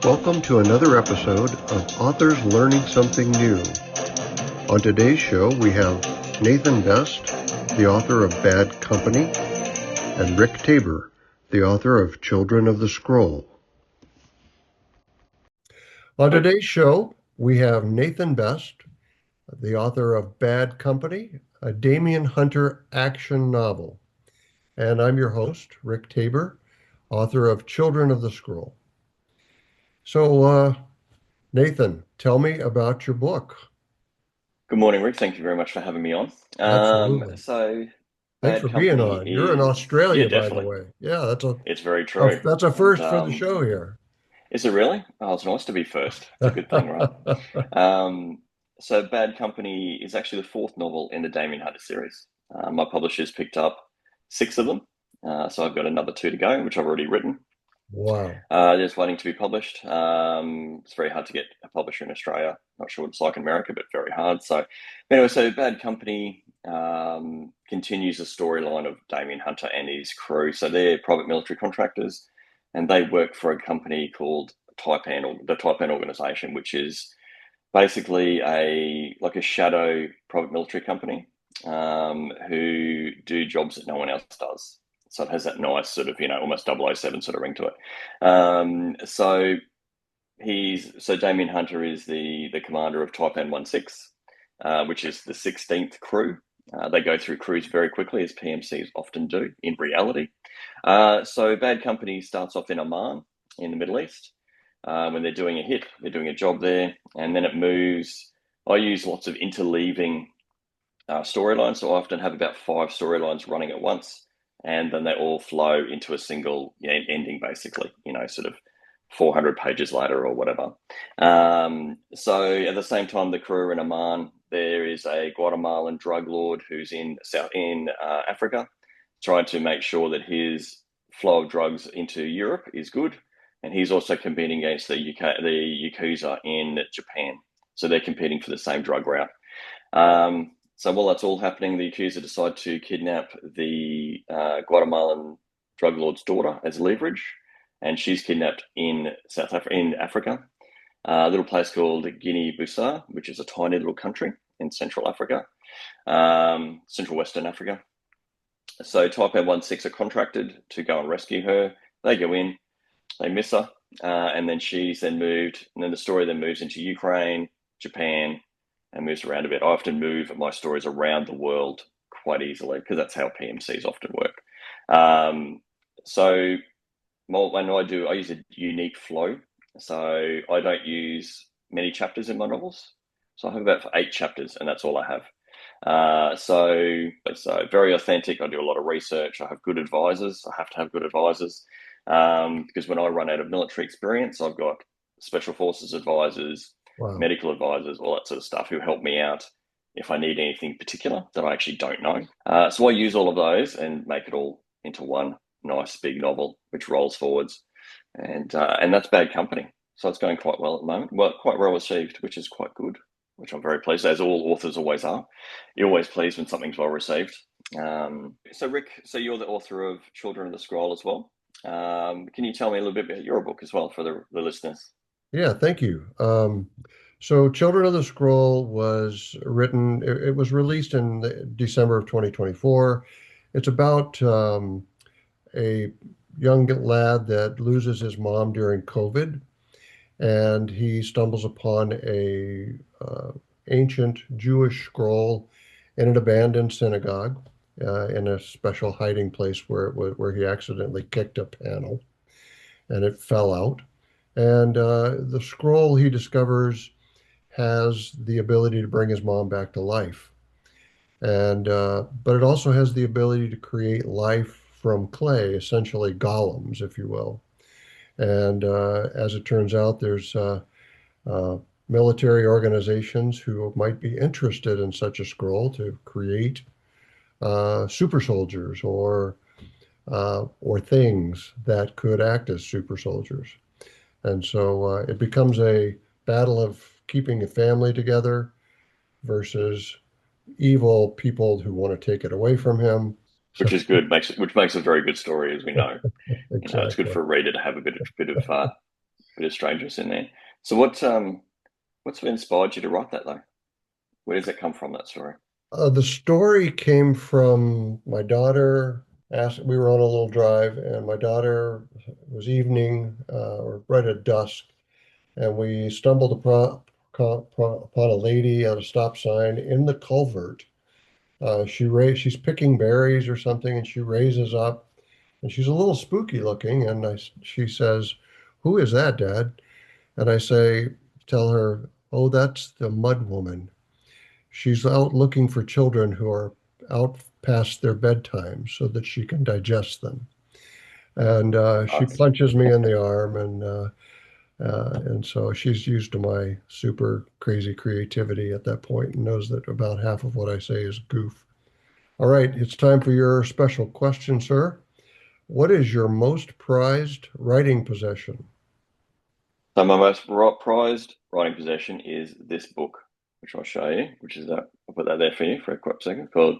Welcome to another episode of Authors Learning Something New. On today's show, we have Nathan Best, the author of Bad Company, and Rick Tabor, the author of Children of the Scroll. On today's show, we have Nathan Best, the author of Bad Company, a Damian Hunter Action Novel. And I'm your host, Rick Tabor, author of Children of the Scroll. So, Nathan, tell me about your book. Good morning, Rick. Thank you very much for having me on. Absolutely. So Thanks Bad for being Company on. You're in yeah, Australia, by the definitely. way. Yeah, It's very true. that's a And first for the show here. is it really? Oh, it's nice to be first. It's a good thing, right? Um, so Bad Company is actually the fourth novel in the Damian Hunter series. My publisher's picked up six of them. So I've got another two to go, which I've already written. Wow. Just waiting to be published. It's very hard to get a publisher in Australia. Not sure what it's like in America, but very hard. So anyway, so Bad Company continues the storyline of Damian Hunter and his crew. So they're private military contractors, and they work for a company called the Taipan organization, which is basically a shadow private military company who do jobs that no one else does. So it has that nice sort of, almost 007 sort of ring to it. So Damian Hunter is the commander of Taipan 16, which is the 16th crew. They go through crews very quickly, as PMCs often do in reality. So Bad Company starts off in Oman in the Middle East when they're doing a hit, they're doing a job there, and then it moves. I use lots of interleaving storylines, so I often have about 5 storylines running at once, and then they all flow into a single ending, basically, sort of 400 pages later or whatever. So at the same time, the crew are in Oman. There is a Guatemalan drug lord who's in Africa, trying to make sure that his flow of drugs into Europe is good, and he's also competing against the Yakuza in Japan. So they're competing for the same drug route. So while that's all happening, the Yakuza decide to kidnap the Guatemalan drug lord's daughter as leverage, and she's kidnapped in Africa, a little place called Guinea-Bissau, which is a tiny little country in Central Africa, Central Western Africa. So Taipan 16 are contracted to go and rescue her. They go in, they miss her, and then she's then moved, and then the story then moves into Ukraine, Japan, and moves around a bit. I often move my stories around the world quite easily because that's how PMCs often work. So when I use a unique flow. So I don't use many chapters in my novels. So I have about 8 chapters, and that's all I have. So it's very authentic. I do a lot of research. I have good advisors. I have to have good advisors because when I run out of military experience, I've got special forces advisors, Wow. medical advisors, all that sort of stuff who help me out if I need anything particular that I actually don't know. So I use all of those and make it all into one nice big novel, which rolls forwards. And that's Bad Company. So it's going quite well at the moment. Well, quite well received, which is quite good, which I'm very pleased, as all authors always are. You're always pleased when something's well received. So Rick, so you're the author of Children of the Scroll as well. Can you tell me a little bit about your book as well for the listeners? Yeah, thank you. So Children of the Scroll was written, it was released in December of 2024. It's about a young lad that loses his mom during COVID, and he stumbles upon a ancient Jewish scroll in an abandoned synagogue in a special hiding place where he accidentally kicked a panel and it fell out. And the scroll he discovers has the ability to bring his mom back to life, and but it also has the ability to create life from clay, essentially golems, if you will. And as it turns out, there's uh, military organizations who might be interested in such a scroll to create super soldiers or things that could act as super soldiers. And so it becomes a battle of keeping a family together versus evil people who want to take it away from him. So Which is good, which makes a very good story, as we know. It's good exactly. for a reader to have a bit of bit of strangeness in there. So what's inspired you to write that though? Where does it come from, that story? The story came from my daughter. Asked, we were on a little drive, and my daughter was evening or right at dusk, and we stumbled upon a lady at a stop sign in the culvert. She's picking berries or something, and she raises up, and she's a little spooky looking. And she says, "Who is that, Dad?" And tell her, "Oh, that's the mud woman. She's out looking for children who are out past their bedtime so that she can digest them." And she Nice. punches me in the arm, and so she's used to my super crazy creativity at that point and knows that about half of what I say is goof. All right, it's time for your special question, sir. What is your most prized writing possession? So my most prized writing possession is this book, which I'll show you, which is that I'll put that there for you for a quick second. Called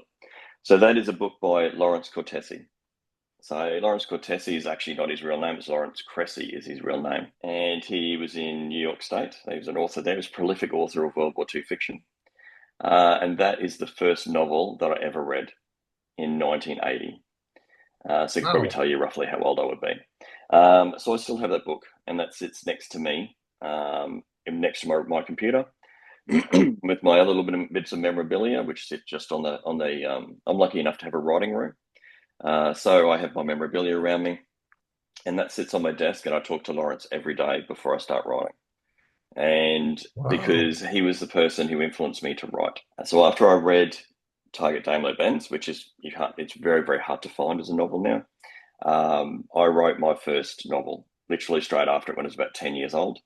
So that is a book by Lawrence Cortese. So Lawrence Cortese is actually not his real name; it's Lawrence Cressy is his real name, and he was in New York State. He was an author there. He was a prolific author of World War II fiction, and that is the first novel that I ever read in 1980. So I could probably Wow. tell you roughly how old I would be. So I still have that book, and that sits next to me, next to my computer, with my other little bits of memorabilia, which sit just on the. I'm lucky enough to have a writing room, so I have my memorabilia around me, and that sits on my desk, and I talk to Lawrence every day before I start writing, and Wow. because he was the person who influenced me to write. So after I read Target Daimler Benz, which is you can't, it's very very hard to find as a novel now. I wrote my first novel literally straight after it when I was about 10 years old,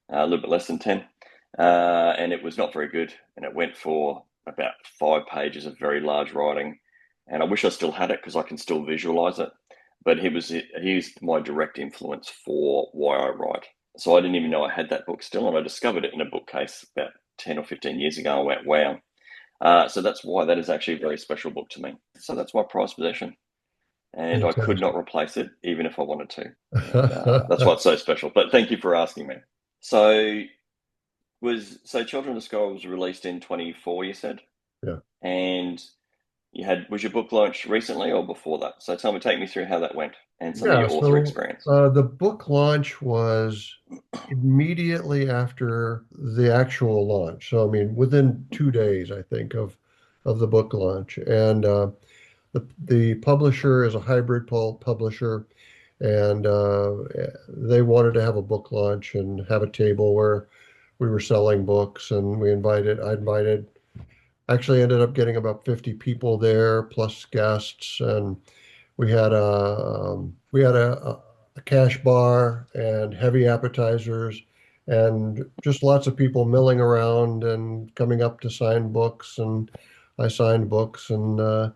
a little bit less than 10. And it was not very good. And it went for about 5 pages of very large writing. And I wish I still had it because I can still visualize it. But he's my direct influence for why I write. So I didn't even know I had that book still. And I discovered it in a bookcase about 10 or 15 years ago. I went, wow. So that's why that is actually a very special book to me. So that's my prized possession, and I could Fantastic. not replace it even if I wanted to. And that's why it's so special. But thank you for asking me. So Children of the Sky was released in 24, you said, Yeah. and was your book launched recently or before that? So take me through how that went and some of Yeah. your author So experience. the book launch was immediately after the actual launch. So, I mean, within 2 days, I think, of the book launch. And the publisher is a hybrid publisher, and they wanted to have a book launch and have a table where we were selling books, and I invited, actually ended up getting about 50 people there plus guests, and we had a cash bar and heavy appetizers and just lots of people milling around and coming up to sign books, and I signed books, and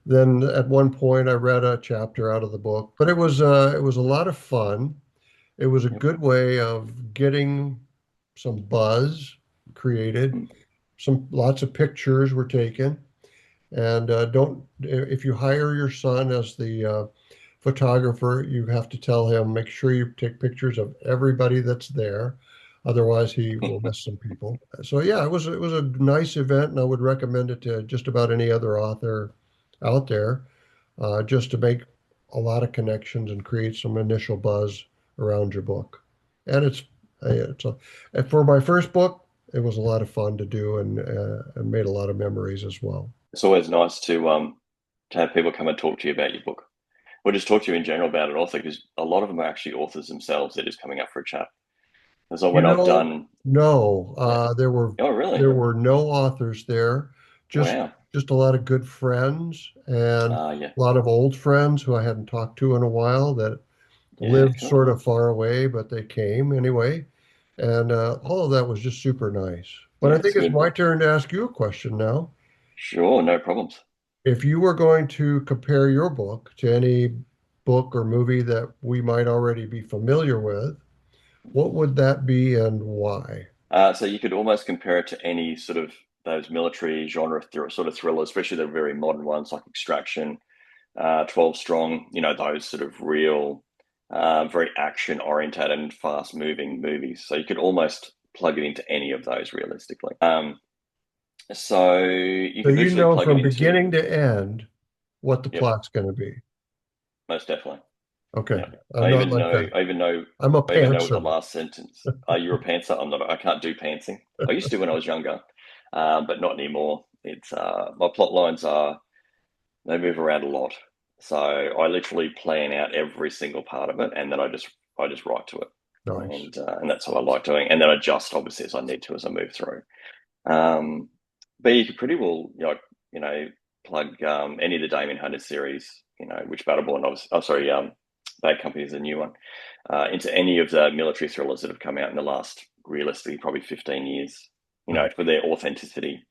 then at one point I read a chapter out of the book. But it was a lot of fun. It was a Yep. good way of getting some buzz created. Mm. Some lots of pictures were taken. And don't if you hire your son as the photographer, you have to tell him, make sure you take pictures of everybody that's there. Otherwise, he will miss some people. So yeah, it was a nice event, and I would recommend it to just about any other author out there, just to make a lot of connections and create some initial buzz around your book. And and for my first book, it was a lot of fun to do, and made a lot of memories as well. It's always nice to have people come and talk to you about your book, or just talk to you in general about it also, because a lot of them are actually authors themselves. They're just coming up for a chat. And so You when I've know, done, no, yeah, oh really? there were no authors there, just Wow. just a lot of good friends and Yeah, a lot of old friends who I hadn't talked to in a while that yeah, lived cool. sort of far away, but they came anyway. And all of that was just super nice. But I Yeah, think it's it's good. my turn to ask you a question now. Sure, no problems. If you were going to compare your book to any book or movie that we might already be familiar with, what would that be and why? So you could almost compare it to any sort of those military genre sort of thrillers, especially the very modern ones like Extraction, 12 Strong, those sort of real. very action oriented and fast moving movies. So you could almost plug it into any of those realistically. So you So could you literally know plug it from into, beginning to end what the yep, plot's going to be. most definitely. Okay. Yeah. I'm not like that. I'm a I even know what the pantser. last sentence. You're a pantser. I'm not. I can't do pantsing. I used to when I was younger, but not anymore. It's my plot lines are they move around a lot, so I literally plan out every single part of it, and then I just write to it, Nice. and that's what I like doing, and then adjust obviously as I need to as I move through. Um, but you could pretty well, you know, plug any of the Damien Hunter series, which Battleborn, oh sorry, Bad Company is a new one, into any of the military thrillers that have come out in the last, realistically, probably 15 years, Right. for their authenticity,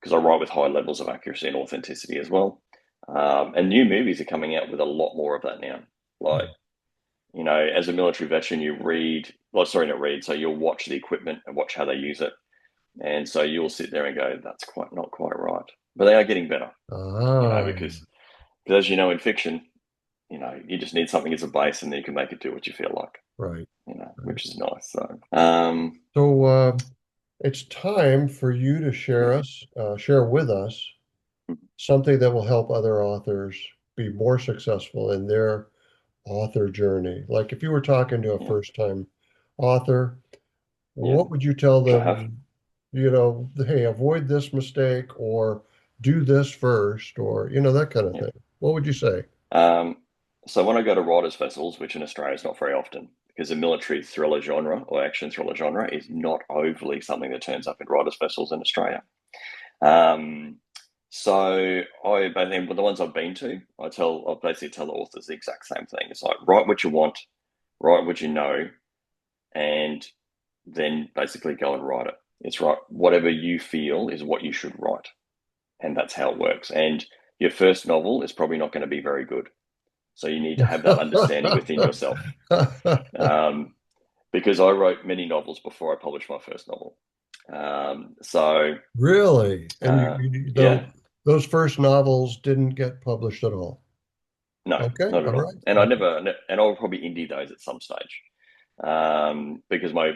because I write with high levels of accuracy and authenticity as well. And new movies are coming out with a lot more of that now. Like, as a military veteran, you read, well, sorry, not read, so you'll watch the equipment and watch how they use it, and so you'll sit there and go, that's quite not quite right. But they are getting better, Ah, because as you know, in fiction, you just need something as a base and then you can make it do what you feel like, right. Right. which is nice. So, So it's time for you to share with us something that will help other authors be more successful in their author journey. Like if you were talking to a yeah, first-time author, yeah, what would you tell which I have. them? Hey, avoid this mistake or do this first or, that kind of Yeah. thing. What would you say? Um, so when I go to writers' festivals, which in Australia is not very often, because the military thriller genre or action thriller genre is not overly something that turns up in writers' festivals in Australia. Um, but then with the ones I've been to, I basically tell the authors the exact same thing. It's like write what you want, write what you know, and then basically go and write it. It's right. Whatever you feel is what you should write, and that's how it works. And your first novel is probably not going to be very good, so you need to have that understanding within yourself. Um, because I wrote many novels before I published my first novel. So Really? And yeah, those first novels didn't get published at all. no, Okay, not all at all. right. And I Okay. never, and I'll probably indie those at some stage, because my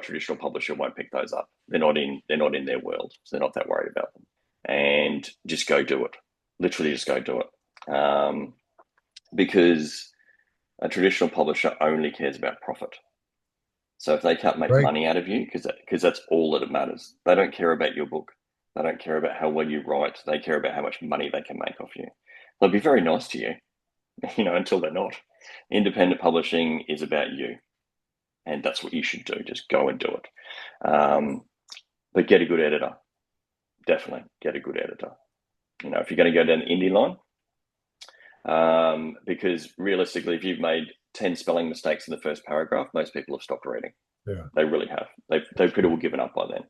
traditional publisher won't pick those up. They're not in their world, so they're not that worried about them. And just go do it. Literally, just go do it. Because a traditional publisher only cares about profit. So if they can't make Right. money out of you, because that's all that matters, they don't care about your book. They don't care about how well you write. They care about how much money they can make off you. They'll be very nice to you, until they're not. Independent publishing is about you, and that's what you should do. Just go and do it. But get a good editor. Definitely get a good editor. If you're going to go down the indie line, because realistically, if you've made 10 spelling mistakes in the first paragraph, most people have stopped reading. Yeah. They really have. They've pretty well given up by then.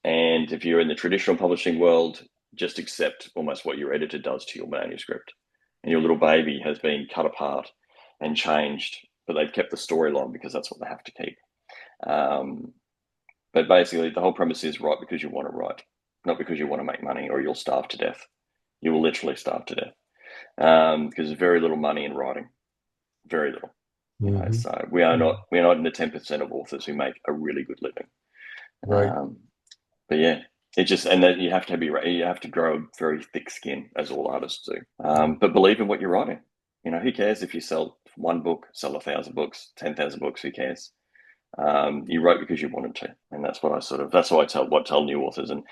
And if you're in the traditional publishing world, just accept almost what your editor does to your manuscript. And your little baby has been cut apart and changed, but they've kept the storyline because that's what they have to keep. Um, but basically, the whole premise is write because you want to write, not because you want to make money or you'll starve to death. You will literally starve to death, because there's very little money in writing, very little. Hmm. So we're not in the 10% of authors who make a really good living. Right. Um, but yeah, it just and that you have to grow a very thick skin as all artists do. But believe in what you're writing. Who cares if you sell one book, sell 1,000 books, 10,000 books? Who cares? You wrote because you wanted to, and that's what I tell new authors. And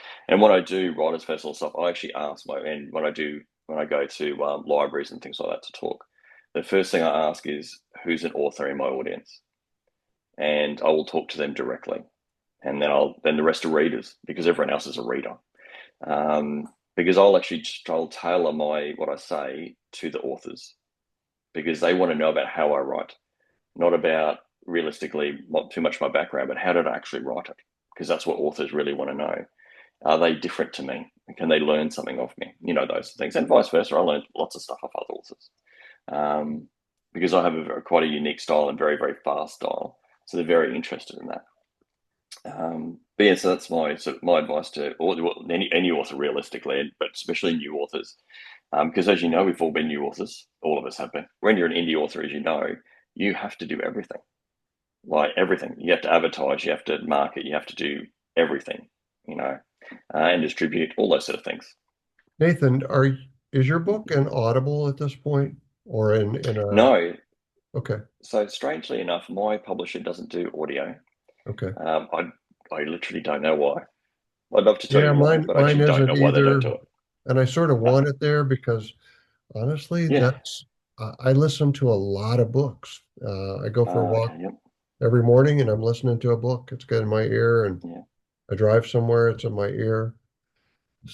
when I do writers festival stuff, I actually ask and when I go to libraries and things like that to talk, the first thing I ask is who's an author in my audience, and I will talk to them directly, and then the rest are readers because everyone else is a reader. Because I'll tailor what I say to the authors because they want to know about how I write, not about realistically not too much my background, but how did I actually write it? Because that's what authors really want to know. Are they different to me? Can they learn something off me? Those things, and vice versa. I learned lots of stuff off other authors, because I have quite a unique style and very, very fast style. So they're very interested in that. But yeah, so that's my advice to any author realistically, but especially new authors. Because as you know, we've all been new authors. All of us have been. When you're an indie author, as you know, you have to do everything. Like everything. You have to advertise, you have to market, you have to do everything, you know, and distribute all those sort of things. Nathan, is your book an Audible at this point, or in a? No, Okay, so strangely enough, my publisher doesn't do audio. okay. I literally don't know why. I'd love to tell Yeah, you why, mine but I mine actually don't isn't know why they don't either, do it. and I sort of No, want it there because honestly, yeah. I listen to a lot of books. I go for a walk Okay. Yep. every morning, and I'm listening to a book. It's good in my ear, and Yeah. I drive somewhere, it's in my ear.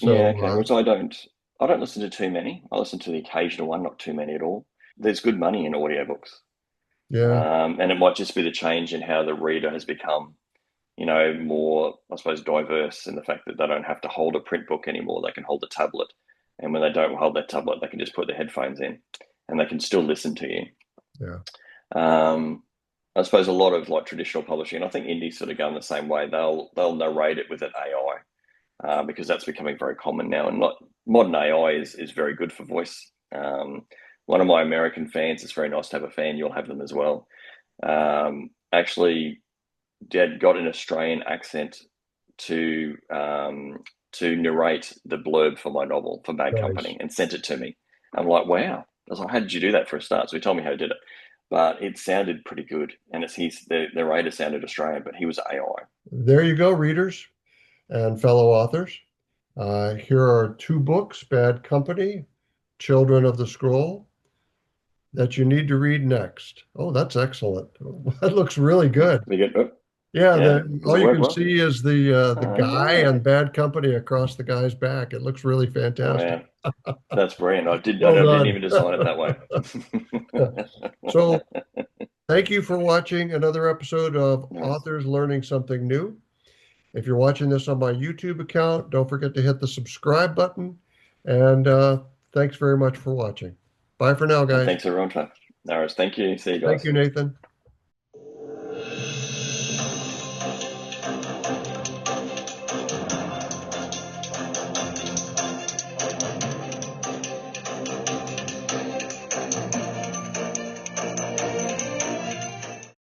Yeah. So Okay. Whereas I don't. I don't listen to too many. I listen to the occasional one, not too many at all. There's good money in audiobooks. yeah, And it might just be the change in how the reader has become, more, I suppose, diverse in the fact that they don't have to hold a print book anymore. They can hold a tablet. And when they don't hold that tablet, they can just put their headphones in and they can still listen to you. yeah, Um, I suppose a lot of like traditional publishing, and I think indie sort of go in the same way. They'll narrate it with an AI because that's becoming very common now. And not modern AI is very good for voice. One of my American fans, it's very nice to have a fan. You'll have them as well. Actually, Dad got an Australian accent to narrate the blurb for my novel for Bad nice. Company and sent it to me. I'm like, wow. I was like, how did you do that for a start? So he told me how he did it, but it sounded pretty good. And the narrator sounded Australian, but he was AI. There you go, readers and fellow authors. Here are two books, Bad Company, Children of the Scroll, that you need to read next. Oh, that's excellent. That looks really good. We get, oh, Yeah, yeah. Does all it you work can well? see is the Oh guy yeah. and Bad Company across the guy's back. It looks really Oh fantastic. man, that's brilliant. I Well didn't done. even design it that way. So, thank you for watching another episode of Nice. Authors Learning Something New. If you're watching this on my YouTube account, don't forget to hit the subscribe button. And thanks very much for watching. Bye for now, And guys. thanks everyone for. No worries. Thank you. See you Thank guys. you, Nathan.